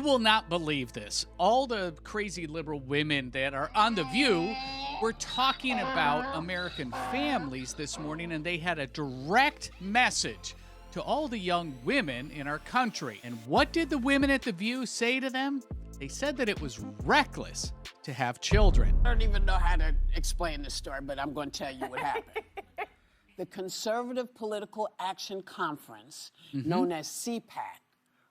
will not believe this. All the crazy liberal women that are on The View were talking about American families this morning, and they had a direct message to all the young women in our country. And what did the women at The View say to them? They said that it was reckless to have children. I don't even know how to explain this story, but I'm going to tell you what happened. The Conservative Political Action Conference, known as CPAC,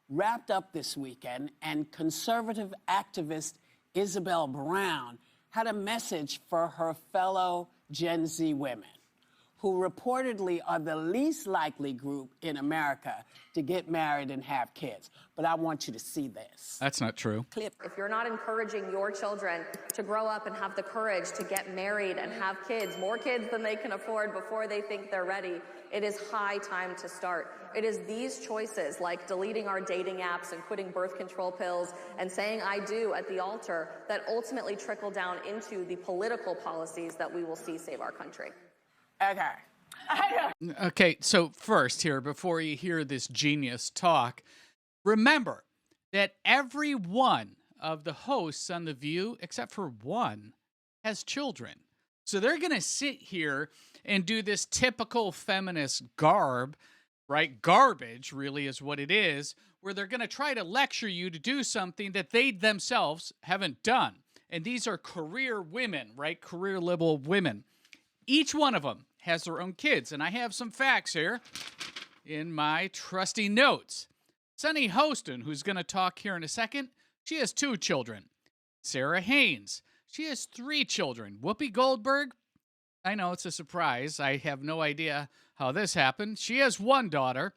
wrapped up this weekend, and conservative activist Isabel had a message for her fellow Gen Z women, who reportedly are the least likely group in America to get married and have kids. But I want you to see this. That's not true. If you're not encouraging your children to grow up and have the courage to get married and have kids, more kids than they can afford before they think they're ready, it is high time to start. It is these choices, like deleting our dating apps and quitting birth control pills and saying I do at the altar, that ultimately trickle down into the political policies that we will see save our country. Okay, so first here, before you hear this genius talk, remember that every one of the hosts on The View, except for one, has children. So they're going to sit here and do this typical feminist garb, right? Garbage, really, is what it is, where they're going to try to lecture you to do something that they themselves haven't done. And these are career women, right? Career liberal women. Each one of them has their own kids. And I have some facts here in my trusty notes. Sunny Hostin, who's going to talk here in a second, she has 2 children. Sarah Haines, she has 3 children. Whoopi Goldberg, I know it's a surprise. I have no idea how this happened. She has 1 daughter.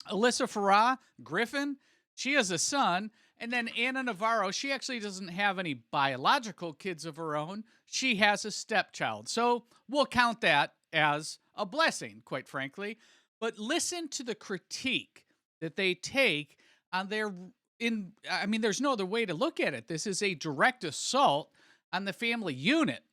Alyssa Farah Griffin, she has a son. And then Anna Navarro, she actually doesn't have any biological kids of her own. She has a stepchild. So we'll count that as a blessing, quite frankly. But listen to the critique that they take on there's no other way to look at it. This is a direct assault on the family unit.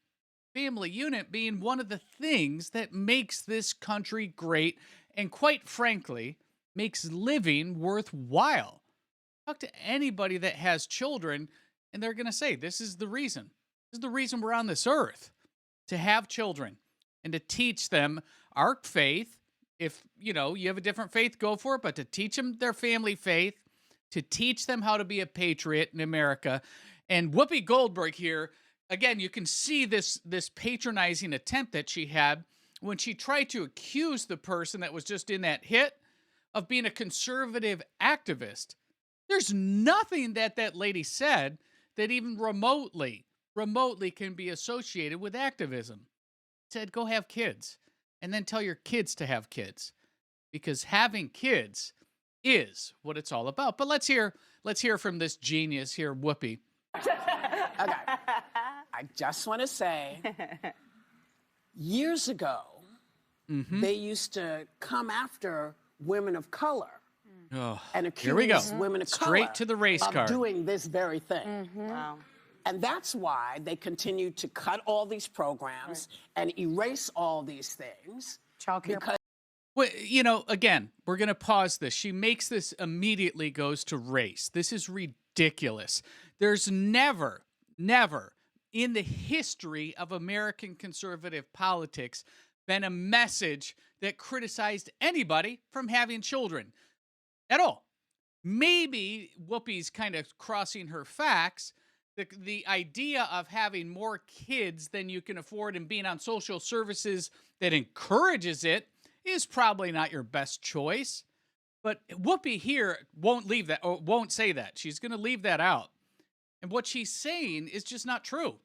Family unit being one of the things that makes this country great and, quite frankly, makes living worthwhile. Talk to anybody that has children, and they're going to say, this is the reason. This is the reason we're on this earth, to have children and to teach them our faith. If, you have a different faith, go for it, but to teach them their family faith, to teach them how to be a patriot in America. And Whoopi Goldberg here, again, you can see this patronizing attempt that she had when she tried to accuse the person that was just in that hit of being a conservative activist. There's nothing that lady said that even remotely can be associated with activism. Said, go have kids, and then tell your kids to have kids, because having kids is what it's all about. But let's hear from this genius here, Whoopi. Okay. I just want to say, years ago, they used to come after women of color. And accuse women of color straight to the race card, doing this very thing. Wow. And that's why they continue to cut all these programs and erase all these things. Because well, again, we're going to pause this. She makes this immediately goes to race. This is ridiculous. There's never in the history of American conservative politics been a message that criticized anybody from having children at all. Maybe Whoopi's kind of crossing her facts. The idea of having more kids than you can afford and being on social services that encourages it is probably not your best choice. But Whoopi here won't say that. She's going to leave that out. And what she's saying is just not true.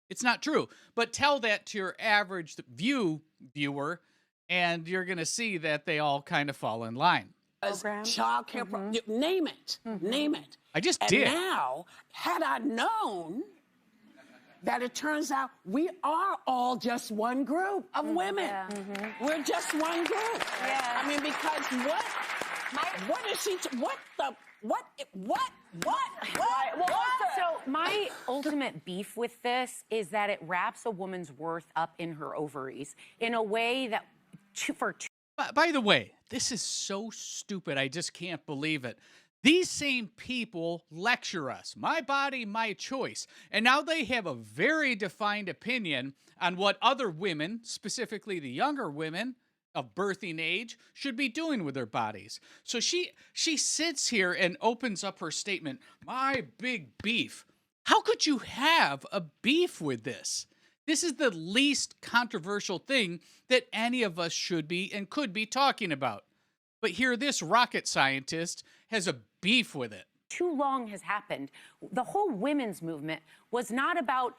It's not true. But tell that to your average viewer, and you're going to see that they all kind of fall in line. Child care, name it, name it. I just did. And now, had I known that it turns out we are all just one group of women. Yeah. We're just one group. Yeah. I mean, because what is she, what? So my ultimate beef with this is that it wraps a woman's worth up in her ovaries in a way that By the way, this is so stupid. I just can't believe it. These same people lecture us, my body, my choice. And now they have a very defined opinion on what other women, specifically the younger women of birthing age, should be doing with their bodies. So she sits here and opens up her statement, my big beef. How could you have a beef with this? This is the least controversial thing that any of us should be and could be talking about. But here, this rocket scientist has a beef with it. Too long has happened. The whole women's movement was not about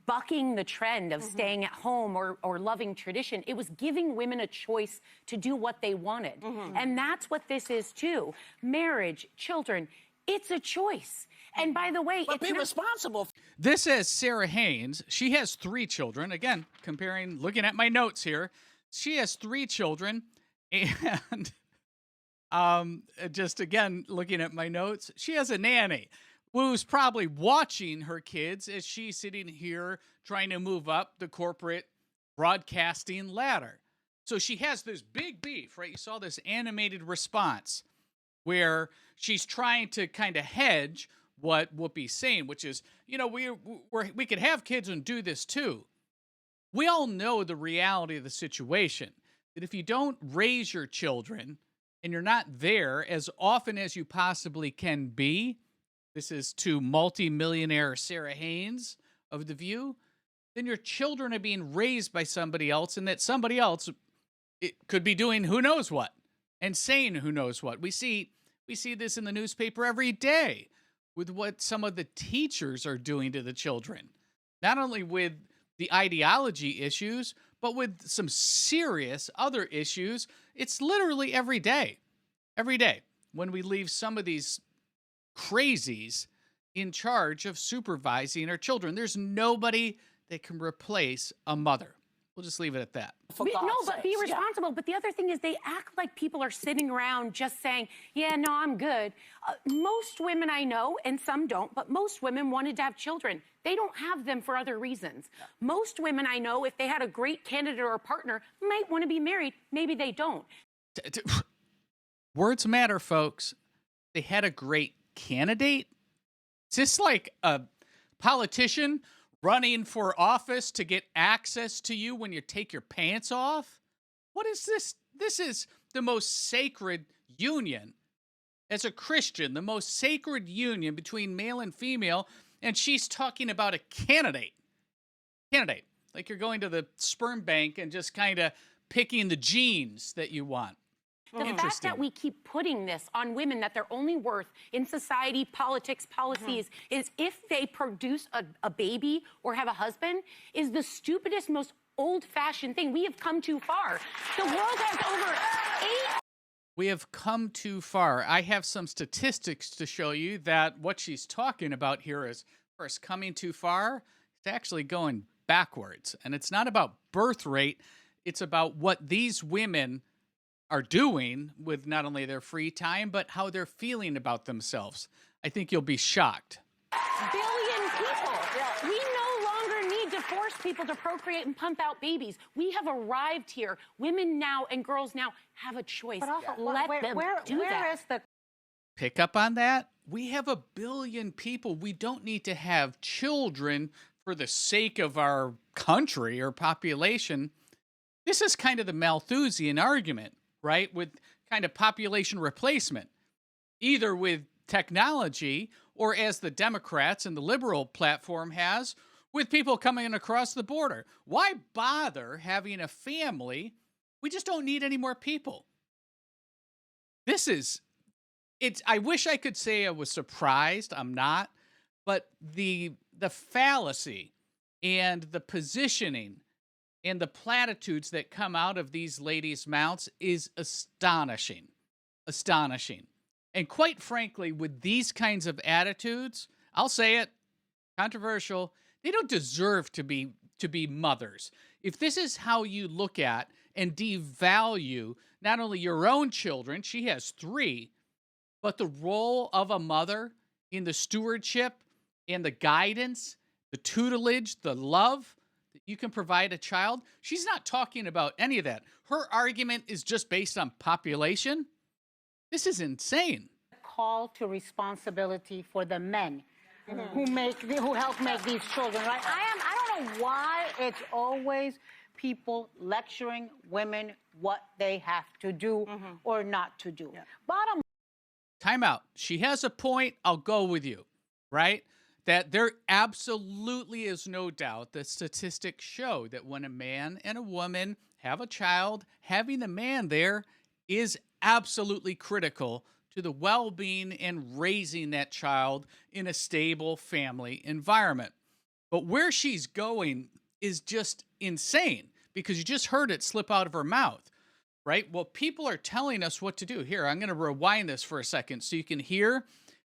bucking the trend of staying at home or loving tradition. It was giving women a choice to do what they wanted. And that's what this is too. Marriage, children, it's a choice. And by the way, but be responsible. This is Sarah Haines. She has 3 children. Again, looking at my notes here, she has 3 children. And just again, looking at my notes, she has a nanny who's probably watching her kids as she's sitting here trying to move up the corporate broadcasting ladder. So she has this big beef, right? You saw this animated response where she's trying to kind of hedge what Whoopi's saying, which is, you know, we could have kids and do this too. We all know the reality of the situation, that if you don't raise your children and you're not there as often as you possibly can be, this is to multi-millionaire Sarah Haines of The View, then your children are being raised by somebody else, and that somebody else it could be doing who knows what and saying who knows what. We see this in the newspaper every day with what some of the teachers are doing to the children, not only with the ideology issues, but with some serious other issues. It's literally every day when we leave some of these crazies in charge of supervising our children. There's nobody that can replace a mother. We'll just leave it at that. But be responsible. Yeah. But the other thing is they act like people are sitting around just saying, yeah, no, I'm good. Most women I know, and some don't, but most women wanted to have children. They don't have them for other reasons. Yeah. Most women I know, if they had a great candidate or a partner, might want to be married. Maybe they don't. Words matter, folks. They had a great candidate. Is this like a politician running for office to get access to you when you take your pants off? What is this? This is the most sacred union. As a Christian, the most sacred union between male and female, and she's talking about a candidate. Candidate. Like you're going to the sperm bank and just kind of picking the genes that you want. The fact that we keep putting this on women, that their only worth in society, politics, policies, is if they produce a baby or have a husband, is the stupidest, most old-fashioned thing. We have come too far. The world has over 8... We have come too far. I have some statistics to show you that what she's talking about here is, first, coming too far. It's actually going backwards. And it's not about birth rate. It's about what these women are doing with not only their free time, but how they're feeling about themselves. I think you'll be shocked. Billion people. Yeah. We no longer need to force people to procreate and pump out babies. We have arrived here. Women now and girls now have a choice. But also, let them do that. Where is the... Pick up on that? We have a billion people. We don't need to have children for the sake of our country or population. This is kind of the Malthusian argument, right? With kind of population replacement, either with technology or, as the Democrats and the liberal platform has, with people coming across the border. Why bother having a family? We just don't need any more people. I wish I could say I was surprised. I'm not. But the fallacy and the positioning and the platitudes that come out of these ladies' mouths is astonishing. Astonishing. And quite frankly, with these kinds of attitudes, I'll say it, controversial, they don't deserve to be mothers. If this is how you look at and devalue not only your own children, she has 3, but the role of a mother in the stewardship and the guidance, the tutelage, the love that you can provide a child, she's not talking about any of that. Her argument is just based on population. This is insane. call to responsibility for the men who help make these children, right? I don't know why it's always people lecturing women what they have to do or not to do. Bottom Time out. She has a point. I'll go with you, right? That there absolutely is no doubt that statistics show that when a man and a woman have a child, having the man there is absolutely critical to the well-being and raising that child in a stable family environment. But where she's going is just insane, because you just heard it slip out of her mouth, right? Well, people are telling us what to do. Here, I'm going to rewind this for a second so you can hear.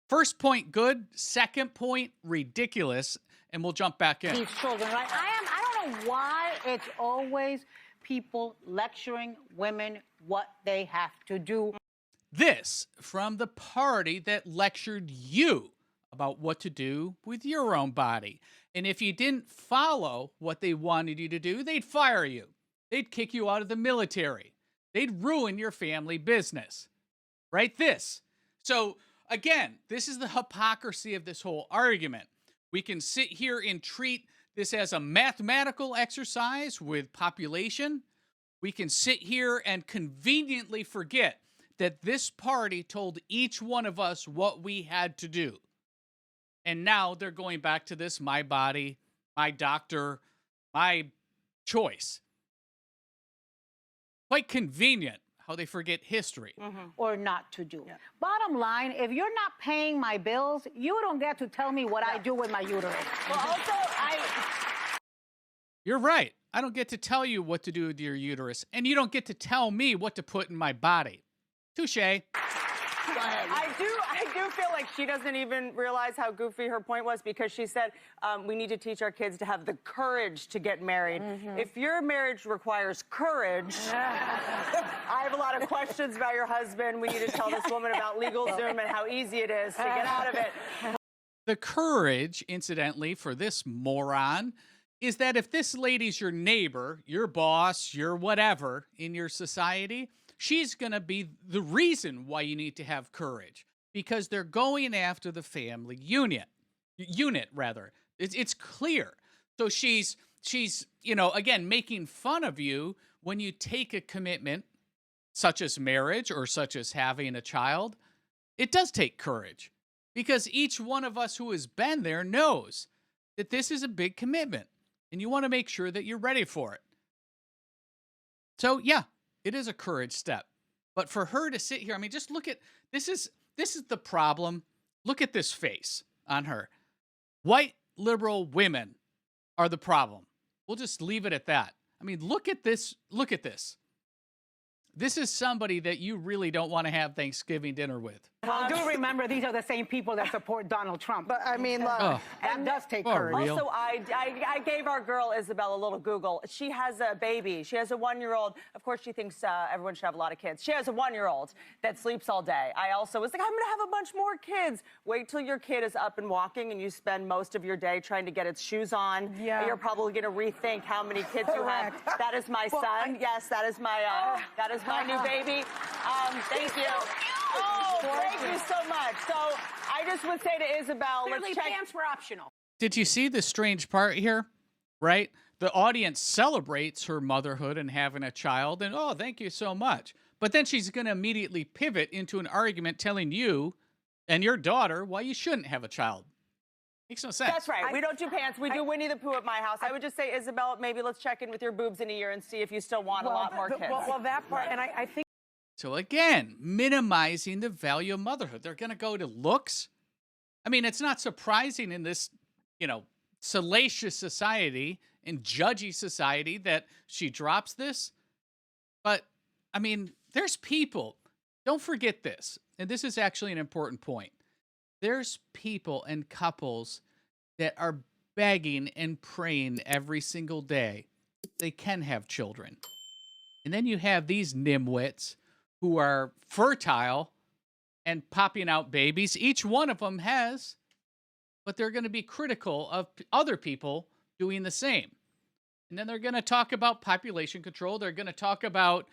First point, good. Second point, ridiculous. And we'll jump back in. these children, right? I don't know why it's always people lecturing women what they have to do. This from the party that lectured you about what to do with your own body. And if you didn't follow what they wanted you to do, they'd fire you. They'd kick you out of the military. They'd ruin your family business. Right? This. So, again, this is the hypocrisy of this whole argument. We can sit here and treat this as a mathematical exercise with population. We can sit here and conveniently forget that this party told each one of us what we had to do. And now they're going back to this, my body, my doctor, my choice. Quite convenient how they forget history. Or not to do. Bottom line, if you're not paying my bills, you don't get to tell me what I do with my uterus. Well, also, You're right. I don't get to tell you what to do with your uterus, and you don't get to tell me what to put in my body. Touche. I do feel like she doesn't even realize how goofy her point was, because she said we need to teach our kids to have the courage to get married. If your marriage requires courage, I have a lot of questions about your husband. We need to tell this woman about LegalZoom and how easy it is to get out of it. The courage, incidentally, for this moron is that if this lady's your neighbor, your boss, your whatever in your society, she's going to be the reason why you need to have courage, because they're going after the family unit. It's clear. So she's, again, making fun of you when you take a commitment such as marriage or such as having a child. It does take courage, because each one of us who has been there knows that this is a big commitment and you want to make sure that you're ready for it. So yeah, it is a courage step. But for her to sit here, I mean, just look at, this is the problem. Look at this face on her. White liberal women are the problem. We'll just leave it at that. I mean, look at this. Look at this. This is somebody that you really don't want to have Thanksgiving dinner with. Well, do remember, these are the same people that support Donald Trump. But I mean, look, that does take courage. real. Also, I gave our girl Isabel a little Google. She has a baby. She has a 1-year-old. Of course, she thinks everyone should have a lot of kids. She has a 1-year-old that sleeps all day. I also was like, I'm going to have a bunch more kids. Wait till your kid is up and walking and you spend most of your day trying to get its shoes on. Yeah. You're probably going to rethink how many kids you have. That is my son. Yes, that is my new baby. Thank you. Oh, thank you so much. So I just would say to Isabel, Clearly, let's check. pants were optional. Did you see the strange part here? Right? The audience celebrates her motherhood and having a child, and oh, thank you so much. But then she's going to immediately pivot into an argument telling you and your daughter why you shouldn't have a child. Makes no sense. That's right. We don't do pants. We do Winnie the Pooh at my house. I would just say, Isabel, maybe let's check in with your boobs in a year and see if you still want a lot more kids. Well, that part, and I think. So again, minimizing the value of motherhood. They're going to go to looks. I mean, it's not surprising in this, salacious society and judgy society that she drops this. But, I mean, there's people. Don't forget this. And this is actually an important point. There's people and couples that are begging and praying every single day they can have children. And then you have these nimwits who are fertile and popping out babies. Each one of them has, but they're going to be critical of other people doing the same. And then they're going to talk about population control. They're going to talk about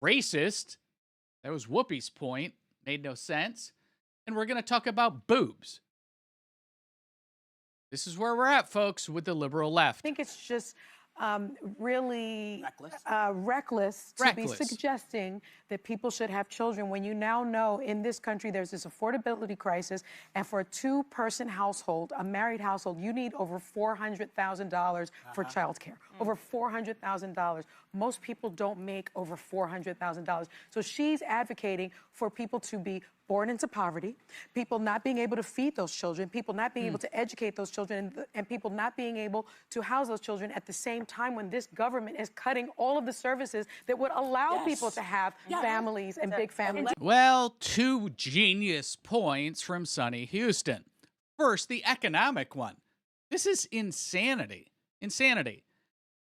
racist. That was Whoopi's point. Made no sense. and we're going to talk about boobs. This is where we're at, folks, with the liberal left. I think it's just really Reckless. to be suggesting that people should have children when you now know in this country there's this affordability crisis, and for a two-person household, a married household, you need over $400,000 for childcare. Over $400,000. Most people don't make over $400,000. So she's advocating for people to be born into poverty, people not being able to feed those children, people not being able to educate those children, and people not being able to house those children at the same time when this government is cutting all of the services that would allow people to have families and big families. Well, two genius points from Sonny Houston. First, the economic one. This is insanity. Insanity.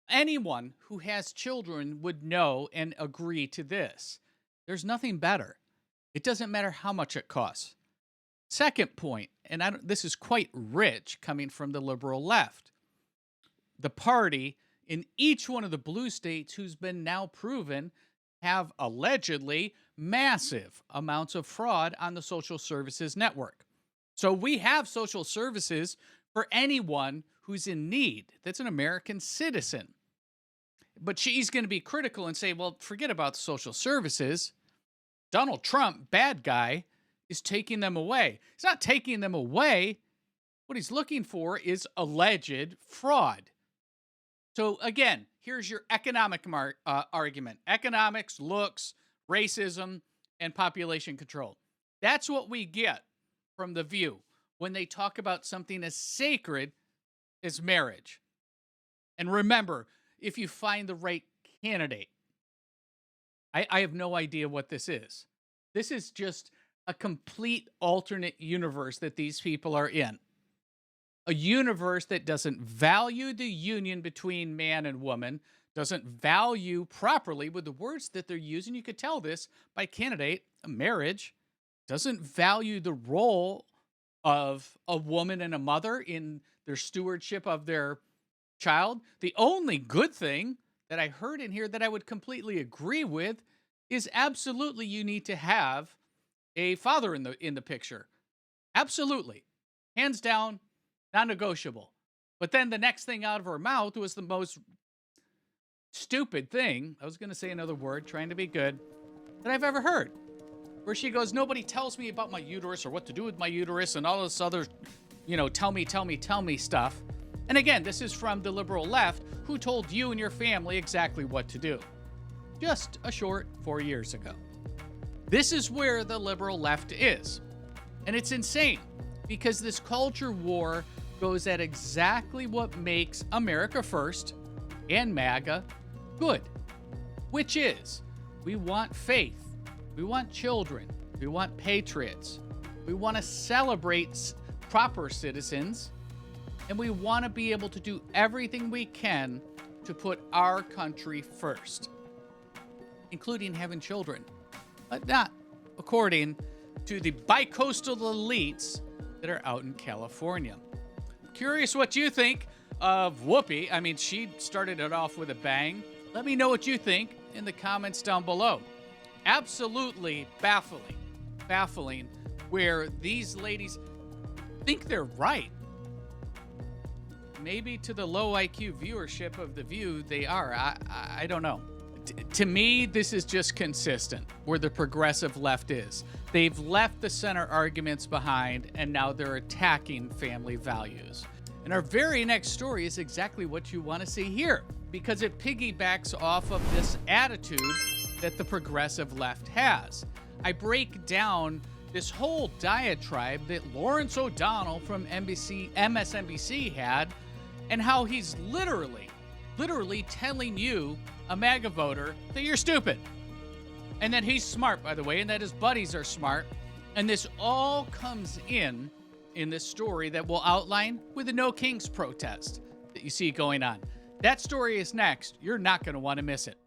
Anyone who has children would know and agree to this. There's nothing better. It doesn't matter how much it costs. Second point, and this is quite rich coming from the liberal left. The party in each one of the blue states who's been now proven have allegedly massive amounts of fraud on the social services network. So we have social services for anyone who's in need, that's an American citizen. But she's going to be critical and say, well, forget about the social services. Donald Trump, bad guy, is taking them away. He's not taking them away. What he's looking for is alleged fraud. So again, here's your economic argument. Economics, looks, racism, and population control. That's what we get from The View when they talk about something as sacred as marriage. And remember, if you find the right candidate, I have no idea what this is. This is just a complete alternate universe that these people are in. A universe that doesn't value the union between man and woman, doesn't value properly with the words that they're using. You could tell this by candidate, a marriage, doesn't value the role of a woman and a mother in their stewardship of their child. The only good thing that I heard in here that I would completely agree with is absolutely you need to have a father in the picture. Absolutely. Hands down, non-negotiable. But then the next thing out of her mouth was the most stupid thing, I was going to say another word, trying to be good, that I've ever heard. Where she goes, nobody tells me about my uterus or what to do with my uterus and all this other, tell me stuff. And again, this is from the liberal left who told you and your family exactly what to do. Just a short 4 years ago. This is where the liberal left is. And it's insane because this culture war goes at exactly what makes America First and MAGA good, which is we want faith, we want children, we want patriots, we want to celebrate proper citizens, and we want to be able to do everything we can to put our country first, including having children, but not according to the bicoastal elites that are out in California. Curious what you think of Whoopi. I mean, she started it off with a bang. Let me know what you think in the comments down below. Absolutely baffling where these ladies think they're right. Maybe to the low IQ viewership of The View, they are. I don't know. To me, this is just consistent where the progressive left is. They've left the center arguments behind, and now they're attacking family values. And our very next story is exactly what you want to see here, because it piggybacks off of this attitude that the progressive left has. I break down this whole diatribe that Lawrence O'Donnell from MSNBC had, and how he's literally telling you, a MAGA voter, that you're stupid. And that he's smart, by the way, and that his buddies are smart. And this all comes in this story that we'll outline with the No Kings protest that you see going on. That story is next. You're not going to want to miss it.